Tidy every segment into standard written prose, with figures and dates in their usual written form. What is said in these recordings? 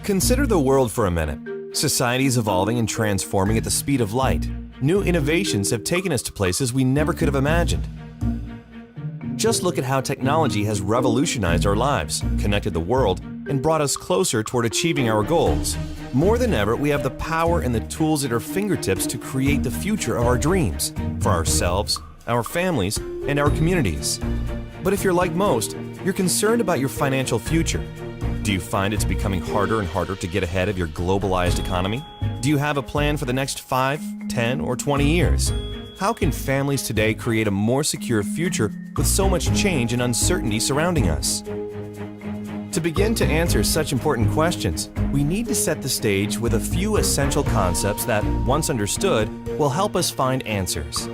Consider the world for a minute. Society is evolving and transforming at the speed of light. New innovations have taken us to places we never could have imagined. Just look at how technology has revolutionized our lives, connected the world, and brought us closer toward achieving our goals. More than ever, we have the power and the tools at our fingertips to create the future of our dreams, for ourselves, our families, and our communities. But if you're like most, you're concerned about your financial future. Do you find it's becoming harder and harder to get ahead of your globalized economy? Do you have a plan for the next 5, 10, or 20 years? How can families today create a more secure future with so much change and uncertainty surrounding us? To begin to answer such important questions, we need to set the stage with a few essential concepts that, once understood, will help us find answers.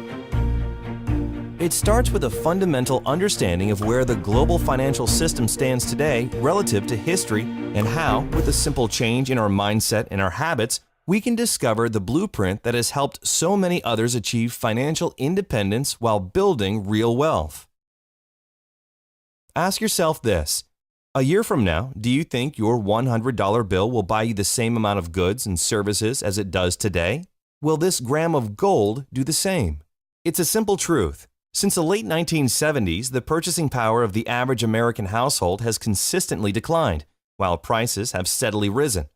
It starts with a fundamental understanding of where the global financial system stands today relative to history and how, with a simple change in our mindset and our habits, we can discover the blueprint that has helped so many others achieve financial independence while building real wealth. Ask yourself this: a year from now, do you think your $100 bill will buy you the same amount of goods and services as it does today? Will this gram of gold do the same? It's a simple truth. Since the late 1970s, the purchasing power of the average American household has consistently declined, while prices have steadily risen.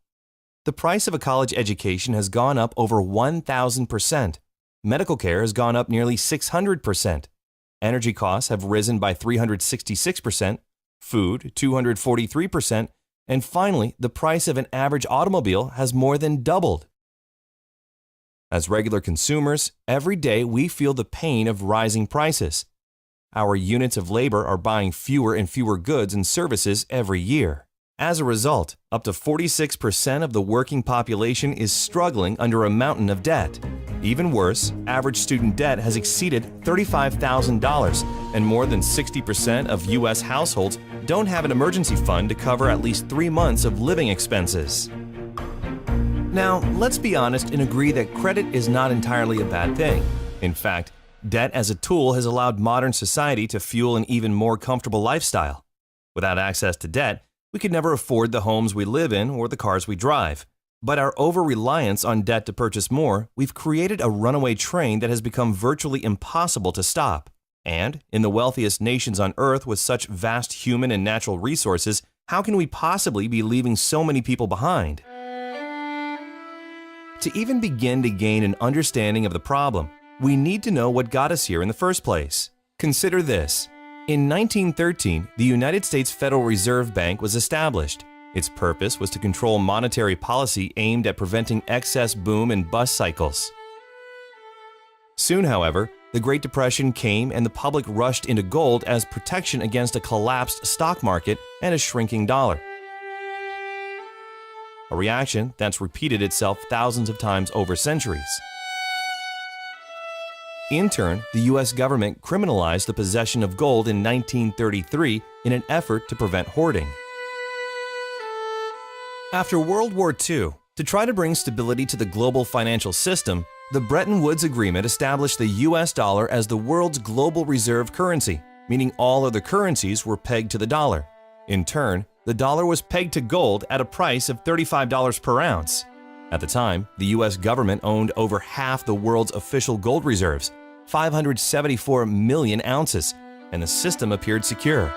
The price of a college education has gone up over 1,000%. Medical care has gone up nearly 600%. Energy costs have risen by 366%, food 243%, and finally, the price of an average automobile has more than doubled. As regular consumers, every day we feel the pain of rising prices. Our units of labor are buying fewer and fewer goods and services every year. As a result, up to 46% of the working population is struggling under a mountain of debt. Even worse, average student debt has exceeded $35,000, and more than 60% of U.S. households don't have an emergency fund to cover at least 3 months of living expenses. Now, let's be honest and agree that credit is not entirely a bad thing. In fact, debt as a tool has allowed modern society to fuel an even more comfortable lifestyle. Without access to debt, we could never afford the homes we live in or the cars we drive. But our over-reliance on debt to purchase more, we've created a runaway train that has become virtually impossible to stop. And, in the wealthiest nations on Earth with such vast human and natural resources, how can we possibly be leaving so many people behind? To even begin to gain an understanding of the problem, we need to know what got us here in the first place. Consider this. In 1913, the United States Federal Reserve Bank was established. Its purpose was to control monetary policy aimed at preventing excess boom and bust cycles. Soon, however, the Great Depression came and the public rushed into gold as protection against a collapsed stock market and a shrinking dollar. A reaction that's repeated itself thousands of times over centuries. In turn, the U.S. government criminalized the possession of gold in 1933 in an effort to prevent hoarding. After World War II, to try to bring stability to the global financial system, the Bretton Woods Agreement established the U.S. dollar as the world's global reserve currency, meaning all other currencies were pegged to the dollar. In turn, the dollar was pegged to gold at a price of $35 per ounce. At the time, the U.S. government owned over half the world's official gold reserves, 574 million ounces, and the system appeared secure.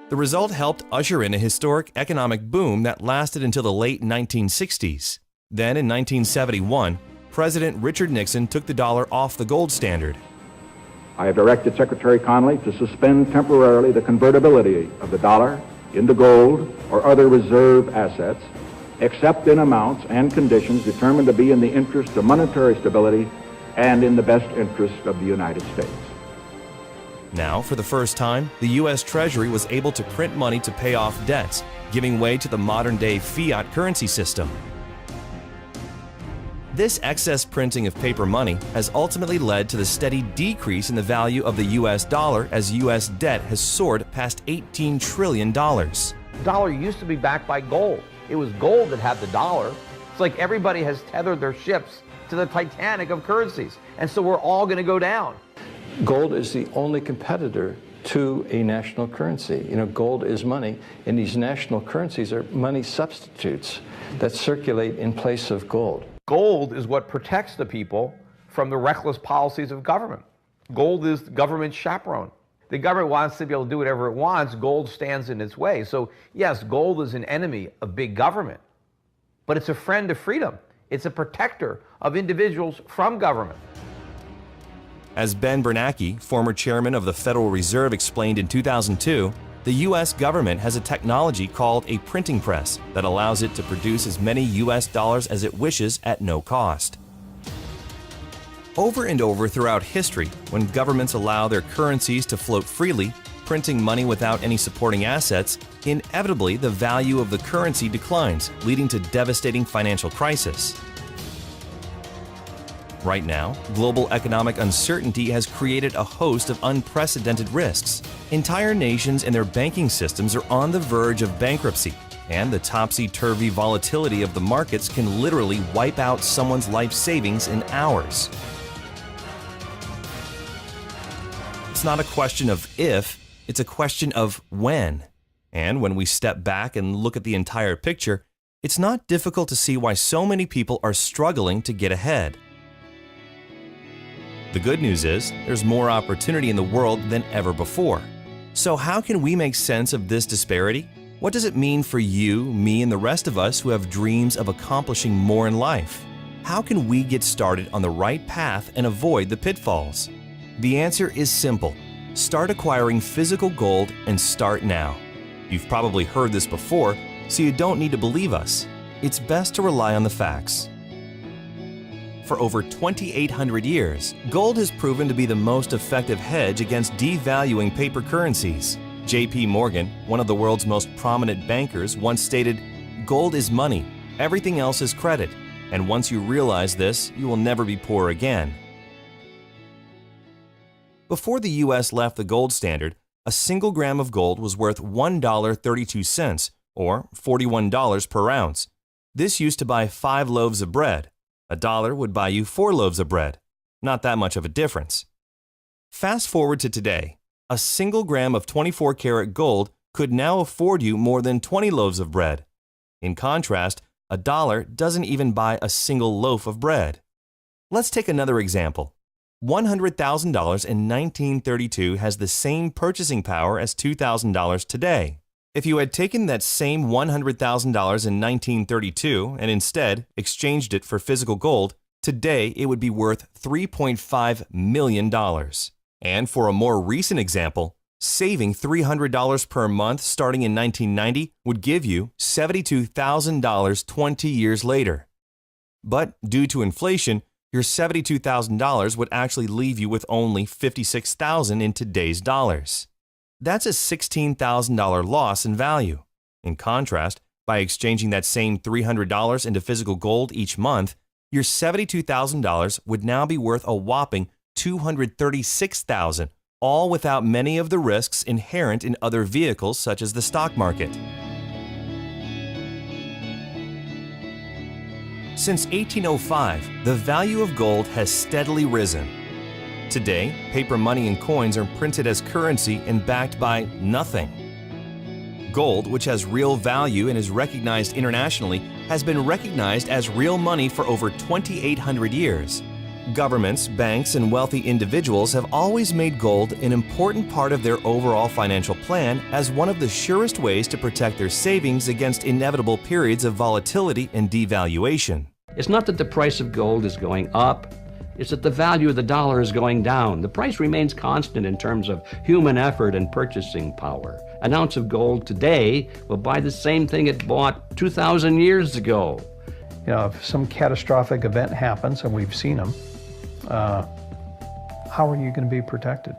The result helped usher in a historic economic boom that lasted until the late 1960s. Then, in 1971, President Richard Nixon took the dollar off the gold standard. I have directed Secretary Connally to suspend temporarily the convertibility of the dollar into gold or other reserve assets, except in amounts and conditions determined to be in the interest of monetary stability and in the best interest of the United States. Now, for the first time, the U.S. Treasury was able to print money to pay off debts, giving way to the modern-day fiat currency system. This excess printing of paper money has ultimately led to the steady decrease in the value of the U.S. dollar as U.S. debt has soared past $18 trillion. The dollar used to be backed by gold. It was gold that had the dollar. It's like everybody has tethered their ships to the Titanic of currencies, and so we're all going to go down. Gold is the only competitor to a national currency. You know, gold is money, and these national currencies are money substitutes that circulate in place of gold. Gold is what protects the people from the reckless policies of government. Gold is government chaperone. The government wants to be able to do whatever it wants. Gold stands in its way. So yes, gold is an enemy of big government, but it's a friend of freedom. It's a protector of individuals from government. As Ben Bernanke, former chairman of the Federal Reserve, explained in 2002, the U.S. government has a technology called a printing press that allows it to produce as many U.S. dollars as it wishes at no cost. Over and over throughout history, when governments allow their currencies to float freely, printing money without any supporting assets, inevitably the value of the currency declines, leading to devastating financial crisis. Right now, global economic uncertainty has created a host of unprecedented risks. Entire nations and their banking systems are on the verge of bankruptcy, and the topsy-turvy volatility of the markets can literally wipe out someone's life savings in hours. It's not a question of if, it's a question of when. And when we step back and look at the entire picture, it's not difficult to see why so many people are struggling to get ahead. The good news is, there's more opportunity in the world than ever before. So how can we make sense of this disparity? What does it mean for you, me, and the rest of us who have dreams of accomplishing more in life? How can we get started on the right path and avoid the pitfalls? The answer is simple. Start acquiring physical gold and start now. You've probably heard this before, so you don't need to believe us. It's best to rely on the facts. For over 2,800 years, gold has proven to be the most effective hedge against devaluing paper currencies. J.P. Morgan, one of the world's most prominent bankers, once stated, "Gold is money, everything else is credit, and once you realize this, you will never be poor again." Before the U.S. left the gold standard, a single gram of gold was worth $1.32, or $41 per ounce. This used to buy 5 loaves of bread. $1 would buy you 4 loaves of bread. Not that much of a difference. Fast forward to today. A single gram of 24-karat gold could now afford you more than 20 loaves of bread. In contrast, $1 doesn't even buy a single loaf of bread. Let's take another example. $100,000 in 1932 has the same purchasing power as $2,000 today. If you had taken that same $100,000 in 1932 and instead exchanged it for physical gold, today it would be worth $3.5 million. And for a more recent example, saving $300 per month starting in 1990 would give you $72,000 20 years later. But due to inflation, your $72,000 would actually leave you with only $56,000 in today's dollars. That's a $16,000 loss in value. In contrast, by exchanging that same $300 into physical gold each month, your $72,000 would now be worth a whopping $236,000, all without many of the risks inherent in other vehicles such as the stock market. Since 1805, the value of gold has steadily risen. Today, paper money and coins are printed as currency and backed by nothing. Gold, which has real value and is recognized internationally, has been recognized as real money for over 2,800 years. Governments, banks, and wealthy individuals have always made gold an important part of their overall financial plan as one of the surest ways to protect their savings against inevitable periods of volatility and devaluation. It's not that the price of gold is going up. It's that the value of the dollar is going down. The price remains constant in terms of human effort and purchasing power. An ounce of gold today will buy the same thing it bought 2,000 years ago. You know, if some catastrophic event happens, and we've seen them, how are you going to be protected?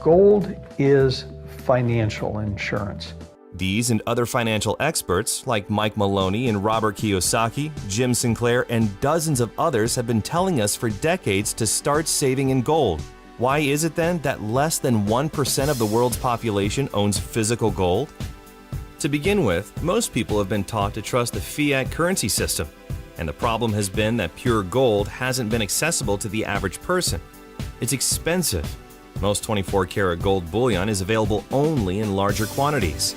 Gold is financial insurance. These and other financial experts like Mike Maloney and Robert Kiyosaki, Jim Sinclair, and dozens of others have been telling us for decades to start saving in gold. Why is it then that less than 1% of the world's population owns physical gold? To begin with, most people have been taught to trust the fiat currency system, and the problem has been that pure gold hasn't been accessible to the average person. It's expensive. Most 24-karat gold bullion is available only in larger quantities.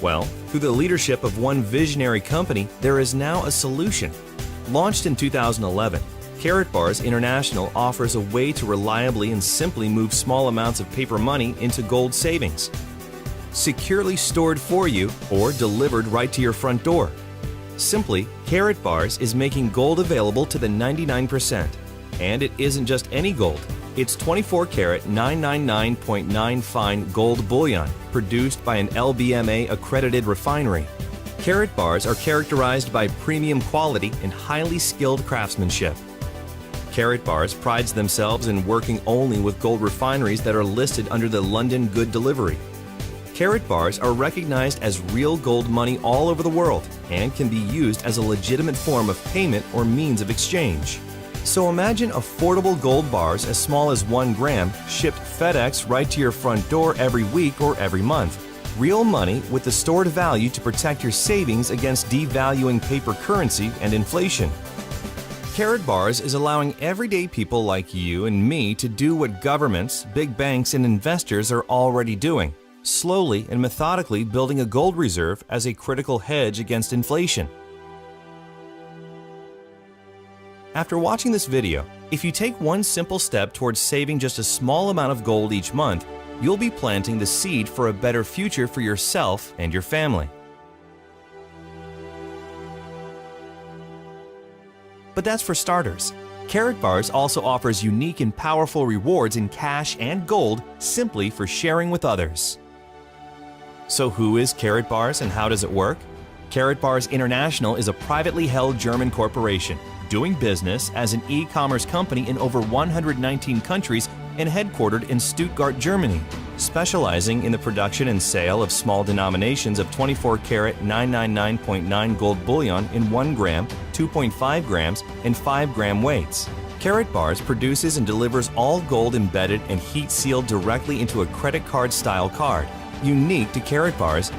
Well, through the leadership of one visionary company, there is now a solution. Launched in 2011, Karatbars International offers a way to reliably and simply move small amounts of paper money into gold savings. Securely stored for you or delivered right to your front door. Simply, Karatbars is making gold available to the 99%. And it isn't just any gold. It's 24-karat 999.9 fine gold bullion produced by an LBMA accredited refinery. Karatbars are characterized by premium quality and highly skilled craftsmanship. Karatbars prides themselves in working only with gold refineries that are listed under the London Good Delivery. Karatbars are recognized as real gold money all over the world and can be used as a legitimate form of payment or means of exchange. So imagine affordable gold bars as small as 1 gram shipped FedEx right to your front door every week or every month. Real money with the stored value to protect your savings against devaluing paper currency and inflation. Karatbars is allowing everyday people like you and me to do what governments, big banks, and investors are already doing, slowly and methodically building a gold reserve as a critical hedge against inflation. After watching this video, if you take one simple step towards saving just a small amount of gold each month, you'll be planting the seed for a better future for yourself and your family. But that's for starters. Karatbars also offers unique and powerful rewards in cash and gold simply for sharing with others. So who is Karatbars and how does it work? Karatbars International is a privately held German corporation doing business as an e-commerce company in over 119 countries and headquartered in Stuttgart, Germany, specializing in the production and sale of small denominations of 24-karat 999.9 gold bullion in 1 gram, 2.5 grams, and 5-gram weights. Karatbars produces and delivers all gold embedded and heat-sealed directly into a credit card-style card, unique to Karatbars.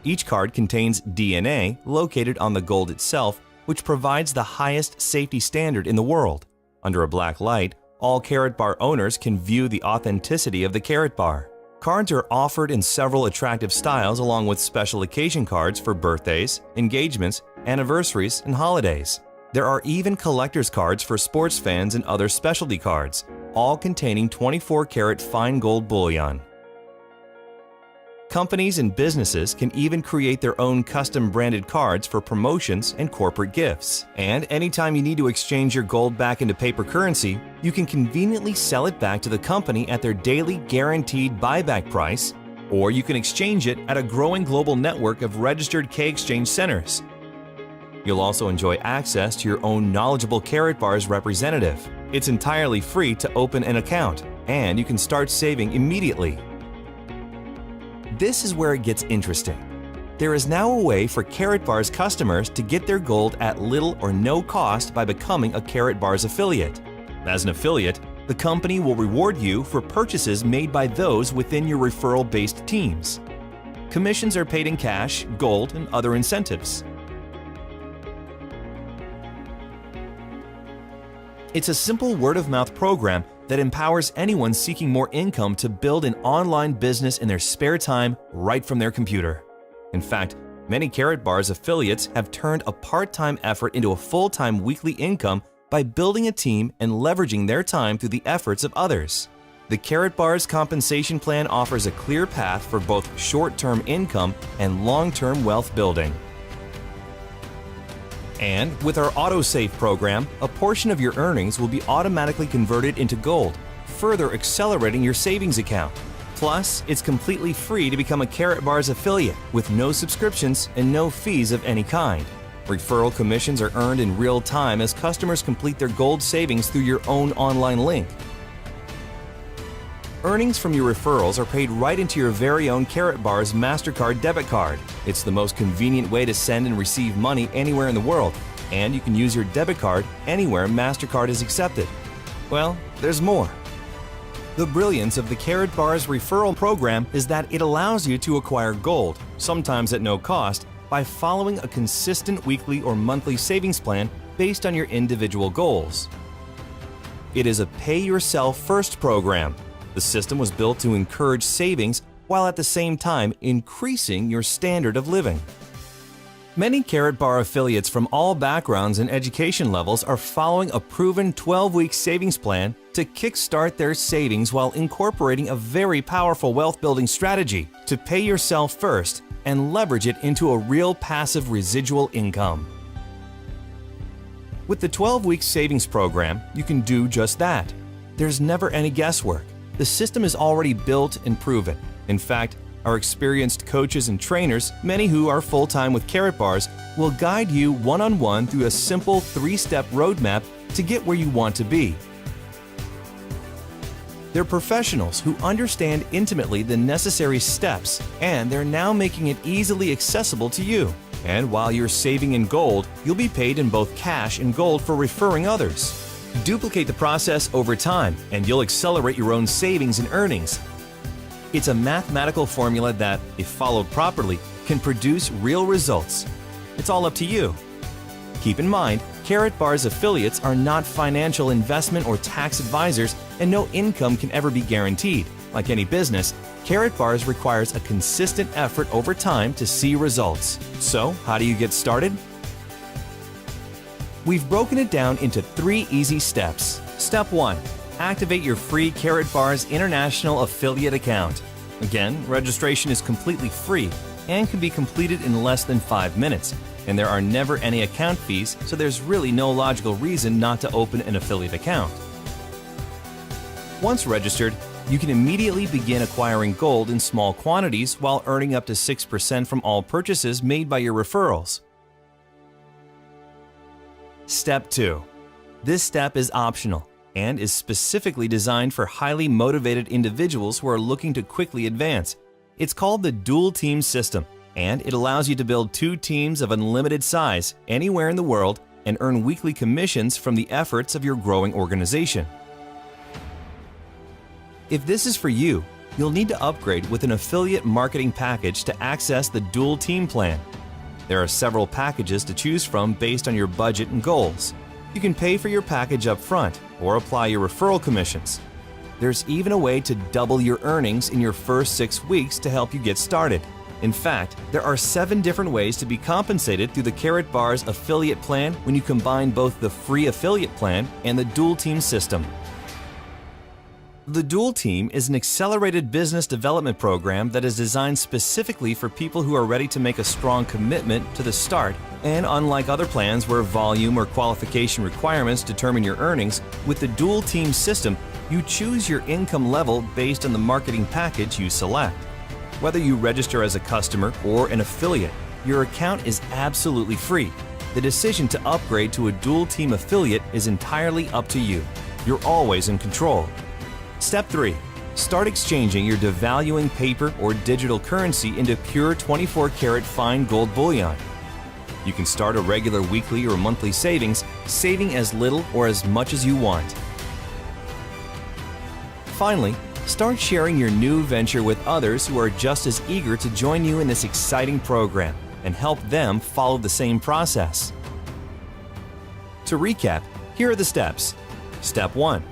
Each card contains DNA located on the gold itself, which provides the highest safety standard in the world. Under a black light, all Karatbar owners can view the authenticity of the Karatbar. Cards are offered in several attractive styles along with special occasion cards for birthdays, engagements, anniversaries, and holidays. There are even collector's cards for sports fans and other specialty cards, all containing 24-karat fine gold bullion. Companies and businesses can even create their own custom-branded cards for promotions and corporate gifts. And anytime you need to exchange your gold back into paper currency, you can conveniently sell it back to the company at their daily guaranteed buyback price, or you can exchange it at a growing global network of registered K-exchange centers. You'll also enjoy access to your own knowledgeable Karatbars representative. It's entirely free to open an account, and you can start saving immediately. This is where it gets interesting. There is now a way for Karatbars customers to get their gold at little or no cost by becoming a Karatbars affiliate. As an affiliate, the company will reward you for purchases made by those within your referral-based teams. Commissions are paid in cash, gold, and other incentives. It's a simple word-of-mouth program that empowers anyone seeking more income to build an online business in their spare time right from their computer. In fact, many Karatbars affiliates have turned a part-time effort into a full-time weekly income by building a team and leveraging their time through the efforts of others. The Karatbars compensation plan offers a clear path for both short-term income and long-term wealth building. And with our AutoSave program, a portion of your earnings will be automatically converted into gold, further accelerating your savings account. Plus, it's completely free to become a Karatbars affiliate with no subscriptions and no fees of any kind. Referral commissions are earned in real time as customers complete their gold savings through your own online link. Earnings from your referrals are paid right into your very own Karatbars MasterCard debit card. It's the most convenient way to send and receive money anywhere in the world, and you can use your debit card anywhere MasterCard is accepted. Well, there's more. The brilliance of the Karatbars referral program is that it allows you to acquire gold, sometimes at no cost, by following a consistent weekly or monthly savings plan based on your individual goals. It is a pay-yourself-first program. The system was built to encourage savings while at the same time increasing your standard of living. Many Karatbar affiliates from all backgrounds and education levels are following a proven 12-week savings plan to kickstart their savings while incorporating a very powerful wealth-building strategy to pay yourself first and leverage it into a real passive residual income. With the 12-week savings program, you can do just that. There's never any guesswork. The system is already built and proven. In fact, our experienced coaches and trainers, many who are full-time with Karatbars, will guide you one-on-one through a simple 3-step roadmap to get where you want to be. They're professionals who understand intimately the necessary steps, and they're now making it easily accessible to you. And while you're saving in gold, you'll be paid in both cash and gold for referring others. Duplicate the process over time, and you'll accelerate your own savings and earnings. It's a mathematical formula that, if followed properly, can produce real results. It's all up to you. Keep in mind, Karatbars affiliates are not financial investment or tax advisors, and no income can ever be guaranteed. Like any business, Karatbars requires a consistent effort over time to see results. So, how do you get started? We've broken it down into 3 easy steps. Step 1. Activate your free Karatbars International Affiliate account. Again, registration is completely free and can be completed in less than 5 minutes, and there are never any account fees, so there's really no logical reason not to open an affiliate account. Once registered, you can immediately begin acquiring gold in small quantities while earning up to 6% from all purchases made by your referrals. Step 2. This step is optional and is specifically designed for highly motivated individuals who are looking to quickly advance. It's called the dual team system, and it allows you to build 2 teams of unlimited size anywhere in the world and earn weekly commissions from the efforts of your growing organization. If this is for you, you'll need to upgrade with an affiliate marketing package to access the dual team plan. There are several packages to choose from based on your budget and goals. You can pay for your package up front or apply your referral commissions. There's even a way to double your earnings in your first 6 weeks to help you get started. In fact, there are 7 different ways to be compensated through the Karatbars affiliate plan when you combine both the free affiliate plan and the dual team system. The Dual Team is an accelerated business development program that is designed specifically for people who are ready to make a strong commitment to the start, and unlike other plans where volume or qualification requirements determine your earnings, with the Dual Team system, you choose your income level based on the marketing package you select. Whether you register as a customer or an affiliate, your account is absolutely free. The decision to upgrade to a Dual Team affiliate is entirely up to you. You're always in control. Step 3. Start exchanging your devaluing paper or digital currency into pure 24-karat fine gold bullion. You can start a regular weekly or monthly savings, saving as little or as much as you want. Finally, start sharing your new venture with others who are just as eager to join you in this exciting program and help them follow the same process. To recap, here are the steps. Step 1.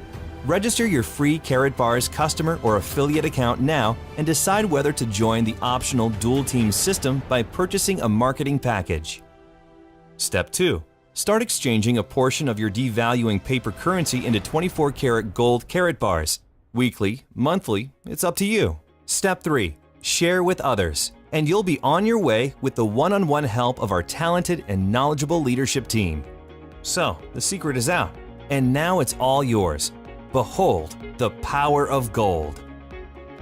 Register your free Karatbars customer or affiliate account now and decide whether to join the optional Dual Team system by purchasing a marketing package. Step 2. Start exchanging a portion of your devaluing paper currency into 24-karat gold Karatbars. Weekly, monthly, it's up to you. Step 3. Share with others, and you'll be on your way with the one-on-one help of our talented and knowledgeable leadership team. So, the secret is out, and now it's all yours. Behold the power of gold.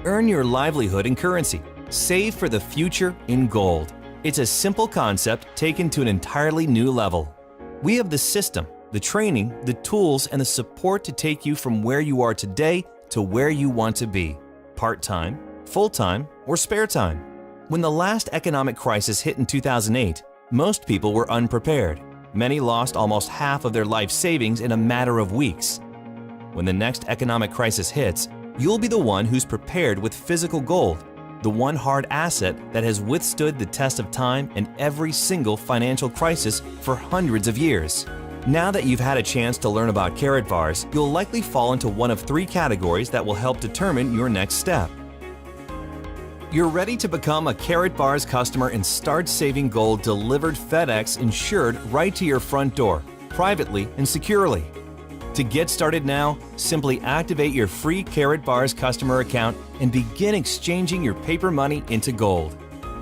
Earn your livelihood in currency. Save for the future in gold. It's a simple concept taken to an entirely new level. We have the system, the training, the tools, and the support to take you from where you are today to where you want to be. Part-time, full-time, or spare time. When the last economic crisis hit in 2008, most people were unprepared. Many lost almost half of their life savings in a matter of weeks. When the next economic crisis hits, you'll be the one who's prepared with physical gold, the one hard asset that has withstood the test of time and every single financial crisis for hundreds of years. Now that you've had a chance to learn about Karatbars, you'll likely fall into one of 3 categories that will help determine your next step. You're ready to become a Karatbars customer and start saving gold delivered FedEx insured right to your front door, privately and securely. To get started now, simply activate your free Karatbars customer account and begin exchanging your paper money into gold.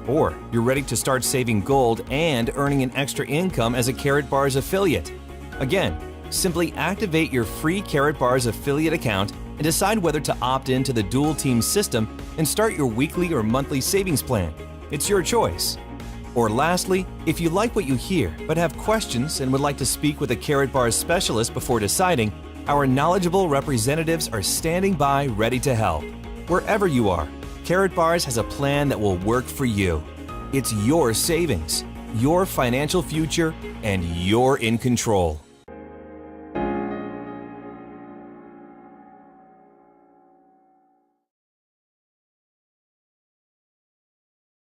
Or you're ready to start saving gold and earning an extra income as a Karatbars affiliate. Again, simply activate your free Karatbars affiliate account and decide whether to opt into the dual team system and start your weekly or monthly savings plan. It's your choice. Or lastly, if you like what you hear but have questions and would like to speak with a Karatbars specialist before deciding, our knowledgeable representatives are standing by ready to help. Wherever you are, Karatbars has a plan that will work for you. It's your savings, your financial future, and you're in control.